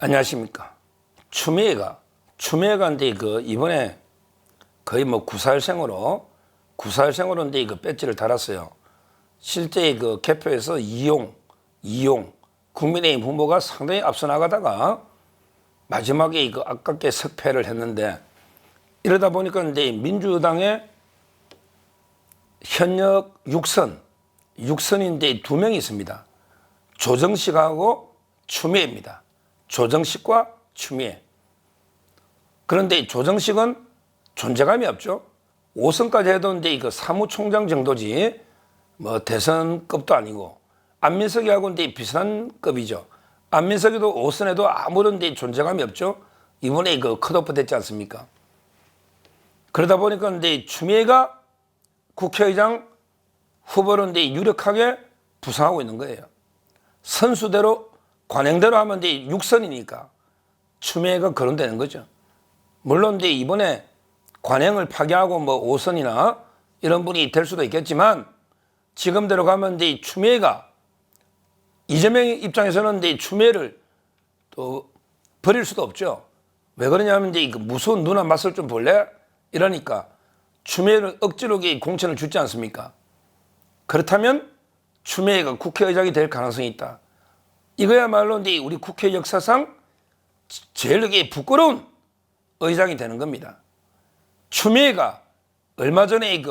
안녕하십니까. 추미애가 이제 이번에 거의 뭐 구사일생으로 이제 배지를 달았어요. 실제 개표에서 이용 국민의힘 후보가 상당히 앞서 나가다가 마지막에 아깝게 석패를 했는데, 이러다 보니까 이제 민주당의 현역 육선인데 두 명이 있습니다. 조정식하고 추미애입니다. 조정식과 추미애. 그런데 조정식은 존재감이 없죠. 5선까지 해도 이제 사무총장 정도지 뭐 대선급도 아니고, 안민석이하고 이제 비슷한 급이죠. 안민석이도 5선에도 아무런 이제 존재감이 없죠. 이번에 컷오프 됐지 않습니까? 그러다 보니까 이제 추미애가 국회의장 후보로 이제 유력하게 부상하고 있는 거예요. 선수대로 관행대로 하면 이제 6선이니까 추미애가 거론되는 거죠. 물론 이제 이번에 관행을 파기하고 뭐 5선이나 이런 분이 될 수도 있겠지만, 지금대로 가면 이제 추미애가, 이재명 입장에서는 이제 추미애를 또 버릴 수도 없죠. 왜 그러냐면 이제 무서운 누나 맛을 좀 볼래? 이러니까 추미애를 억지로 공천을 주지 않습니까? 그렇다면 추미애가 국회의장이 될 가능성이 있다. 이거야말로 이제 우리 국회 역사상 제일 부끄러운 의장이 되는 겁니다. 추미애가 얼마 전에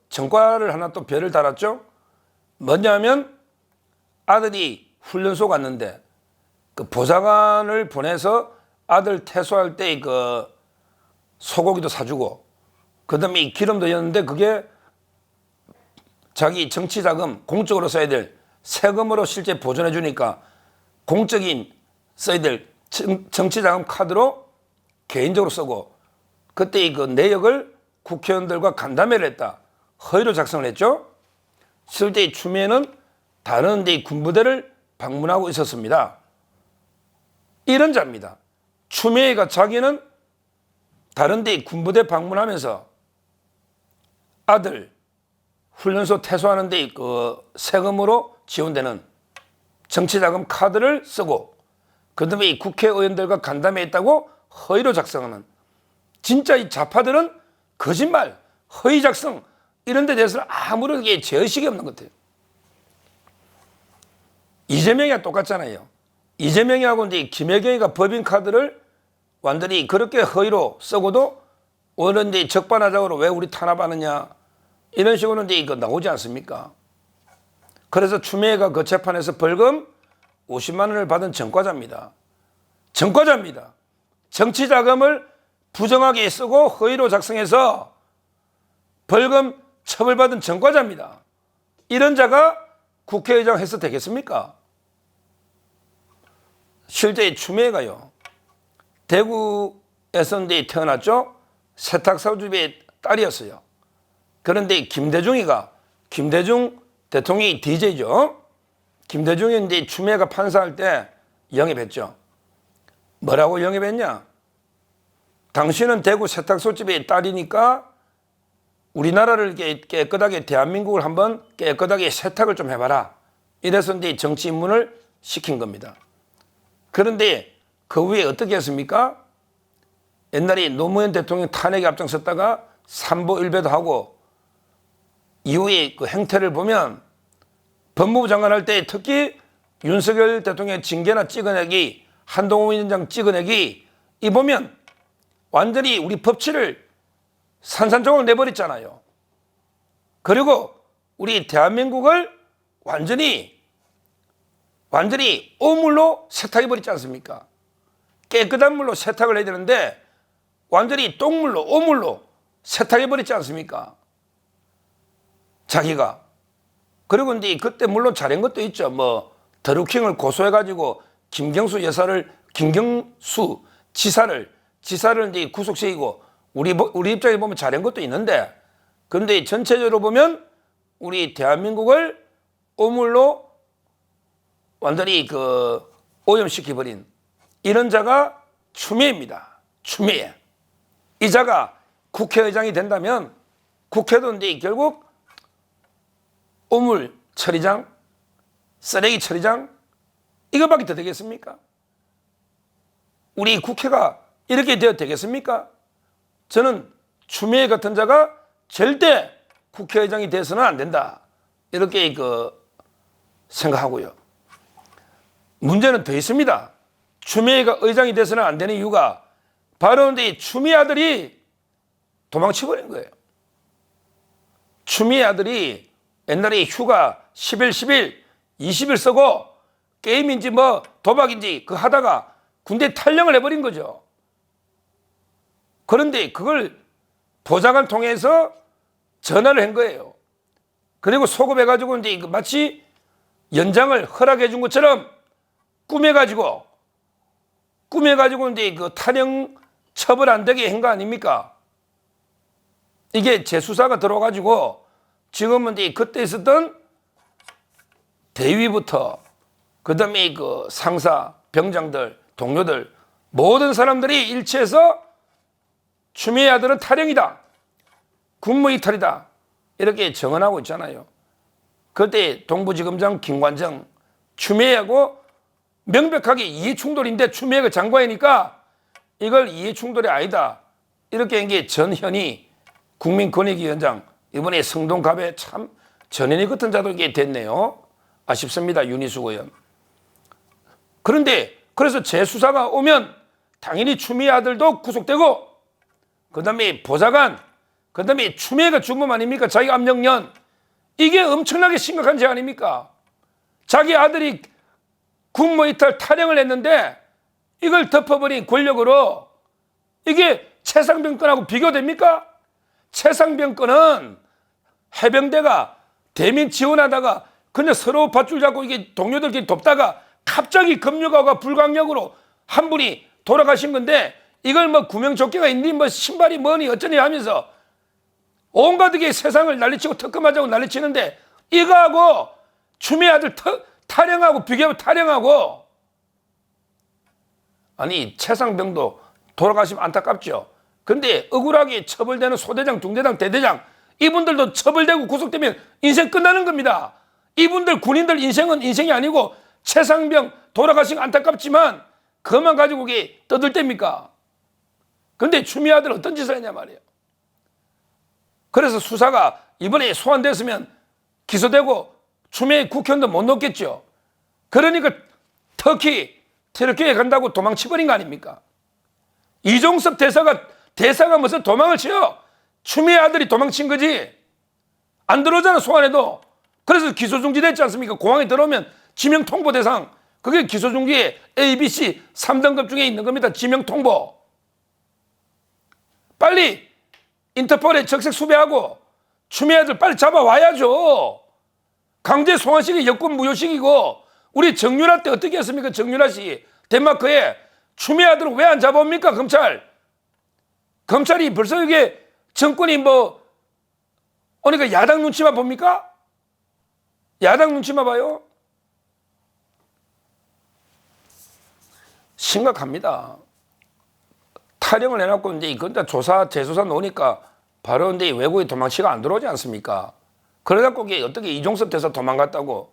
전과를 하나 또 별을 달았죠. 뭐냐면 아들이 훈련소 갔는데 보좌관을 보내서 아들 퇴소할 때 소고기도 사주고, 그다음에 기름도 였는데 그게 자기 정치 자금, 공적으로 써야 될 세금으로 실제 보존해 주니까 공적인 써야 될 정치 자금 카드로 개인적으로 쓰고, 그때 내역을 국회의원들과 간담회를 했다. 허위로 작성을 했죠. 실제 추미애는 다른 데 군부대를 방문하고 있었습니다. 이런 자입니다. 추미애가 자기는 다른 데 군부대 방문하면서 아들 훈련소 퇴소하는 데 세금으로 지원되는 정치자금 카드를 쓰고, 그다음에 이 국회의원들과 간담회 했다고 허위로 작성하는, 진짜 이 좌파들은 거짓말, 허위 작성 이런 데 대해서는 아무런 제의식이 없는 것 같아요. 이재명이랑 똑같잖아요. 이재명이하고 이제 김혜경이가 법인카드를 완전히 그렇게 허위로 쓰고도 오늘 이제 적반하장으로 왜 우리 탄압하느냐, 이런 식으로 이제 나오지 않습니까? 그래서 추미애가 그 재판에서 벌금 50만 원을 받은 전과자입니다. 정치 자금을 부정하게 쓰고 허위로 작성해서 벌금 처벌받은 전과자입니다. 이런 자가 국회의장 해서 되겠습니까? 실제 추미애가요, 대구에서 이제 태어났죠. 세탁사주의 딸이었어요. 그런데 김대중 대통령이 DJ죠. 김대중이 이제 추미애가 판사할 때 영입했죠. 뭐라고 영입했냐? 당신은 대구 세탁소집의 딸이니까 우리나라를 깨끗하게, 대한민국을 한번 깨끗하게 세탁을 좀 해봐라. 이래서 이제 정치 입문을 시킨 겁니다. 그런데 그 후에 어떻게 했습니까? 옛날에 노무현 대통령 탄핵에 앞장섰다가 삼보 일배도 하고, 이후에 그 행태를 보면 법무부 장관 할 때 특히 윤석열 대통령의 징계나 찍어내기, 한동훈 위원장 찍어내기, 이 보면 완전히 우리 법치를 산산조각 내버렸잖아요. 그리고 우리 대한민국을 완전히 오물로 세탁해버렸지 않습니까? 깨끗한 물로 세탁을 해야 되는데 완전히 똥물로, 오물로 세탁해버렸지 않습니까? 자기가. 그리고 이제 그때 물론 잘한 것도 있죠. 뭐 드루킹을 고소해가지고 김경수 지사를 이제 구속시키고, 우리 입장에 보면 잘한 것도 있는데, 그런데 전체적으로 보면 우리 대한민국을 오물로 완전히 오염시켜버린 이런 자가 추미애입니다. 추미애. 이 자가 국회의장이 된다면 국회도 이제 결국 오물 처리장, 쓰레기 처리장, 이거밖에 더 되겠습니까? 우리 국회가 이렇게 되어도 되겠습니까? 저는 추미애 같은 자가 절대 국회의장이 돼서는 안 된다. 이렇게 생각하고요. 문제는 더 있습니다. 추미애가 의장이 돼서는 안 되는 이유가 바로 이 추미애 아들이 도망쳐버린 거예요. 추미애 아들이 옛날에 휴가 10일, 10일, 20일 쓰고 게임인지 뭐 도박인지 하다가 군대 탈영을 해버린 거죠. 그런데 그걸 보좌관 통해서 전화를 한 거예요. 그리고 소급해가지고 이제 마치 연장을 허락해 준 것처럼 꾸며가지고 이제 탈영 처벌 안 되게 한 거 아닙니까? 이게 재수사가 들어가지고 지금은 이제 그때 있었던 대위부터 그다음에 상사, 병장들, 동료들 모든 사람들이 일치해서 추미애 아들은 탈영이다. 군무 이탈이다. 이렇게 정언하고 있잖아요. 그때 동부지검장 김관정 추미애하고 명백하게 이해충돌인데 추미애가 장관이니까 이걸 이해충돌이 아니다. 이렇게 한 게 전현희 국민권익위원장 이번에 성동갑에 참 전현희 같은 자도 이게 됐네요. 아쉽습니다. 윤희숙 의원. 그런데 그래서 재수사가 오면 당연히 추미애 아들도 구속되고 그다음에 보좌관 그다음에 추미애가 주범 아닙니까? 자기 압력년 이게 엄청나게 심각한 죄 아닙니까? 자기 아들이 군무이탈 탈영을 했는데 이걸 덮어버린 권력으로 이게 최상병 건하고 비교됩니까? 최상병 건은 해병대가 대민 지원하다가 그냥 서로 밧줄 잡고 이게 동료들끼리 돕다가 갑자기 급류가가 불강력으로 한 분이 돌아가신 건데 이걸 뭐 구명조끼가 있니 뭐 신발이 뭐니 어쩌니 하면서 온갖 게 세상을 난리치고 특검하자고 난리치는데 이거하고 추미애 아들 탈영하고 비교하면 탈영하고 아니 최상병도 돌아가시면 안타깝죠. 근데 억울하게 처벌되는 소대장, 중대장, 대대장 이분들도 처벌되고 구속되면 인생 끝나는 겁니다. 이분들 군인들 인생은 인생이 아니고 최상병 돌아가신 거 안타깝지만 그것만 가지고 그게 떠들답니까? 근데 추미애 아들 어떤 짓을 했냐 말이에요. 그래서 수사가 이번에 소환됐으면 기소되고 추미애 국회의원도 못 넣겠죠. 그러니까 터키 트르키에 간다고 도망쳐버린 거 아닙니까? 이종석 대사가 무슨 도망을 쳐요? 추미애 아들이 도망친 거지. 안 들어오잖아 소환해도. 그래서 기소중지 됐지 않습니까? 공항에 들어오면 지명통보 대상. 그게 기소중지에 ABC 3등급 중에 있는 겁니다. 지명통보. 빨리 인터폴에 적색 수배하고 추미애 아들 빨리 잡아와야죠. 강제 송환식이 여권 무효식이고 우리 정유라 때 어떻게 했습니까? 정유라 씨 덴마크에 추미애 아들을 왜 안 잡아옵니까? 검찰이 벌써 이게 정권이 그러니까 야당 눈치만 봅니까? 야당 눈치만 봐요? 심각합니다. 탈영을 해놓고 이제 이건 재수사 놓으니까 바로 이제 외국에 도망치가 안 들어오지 않습니까? 그래갖고 이게 어떻게 이종석 대사 도망갔다고?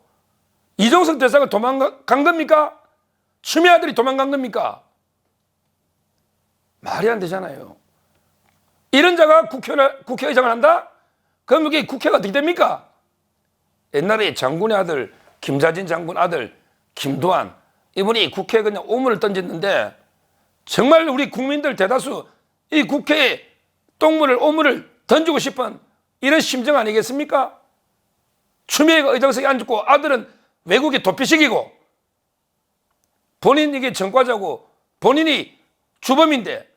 이종석 대사가 도망간 겁니까? 추미애 아들이 도망간 겁니까? 말이 안 되잖아요. 이런 자가 국회의장을 한다? 그럼 이게 국회가 어떻게 됩니까? 옛날에 장군의 아들, 김자진 장군 아들, 김도한 이분이 국회에 그냥 오물을 던졌는데 정말 우리 국민들 대다수 이 국회에 오물을 던지고 싶은 이런 심정 아니겠습니까? 추미애가 의장석에 앉고 아들은 외국에 도피시키고 본인 이게 전과자고 본인이 주범인데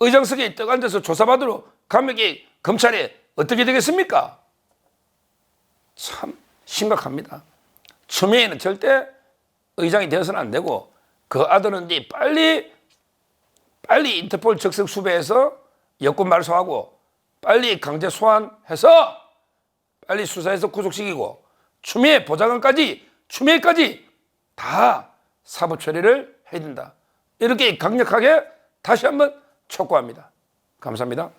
의장석에 떡 앉아서 조사받으러 가면 이게 검찰에 어떻게 되겠습니까? 참 심각합니다. 추미애는 절대 의장이 되어서는 안 되고 그 아들은 이제 빨리 인터폴 적색 수배해서 여권 말소하고 빨리 강제 소환해서 빨리 수사해서 구속시키고 추미애 추미애까지 다 사법 처리를 해야 된다. 이렇게 강력하게 다시 한번 촉구합니다. 감사합니다.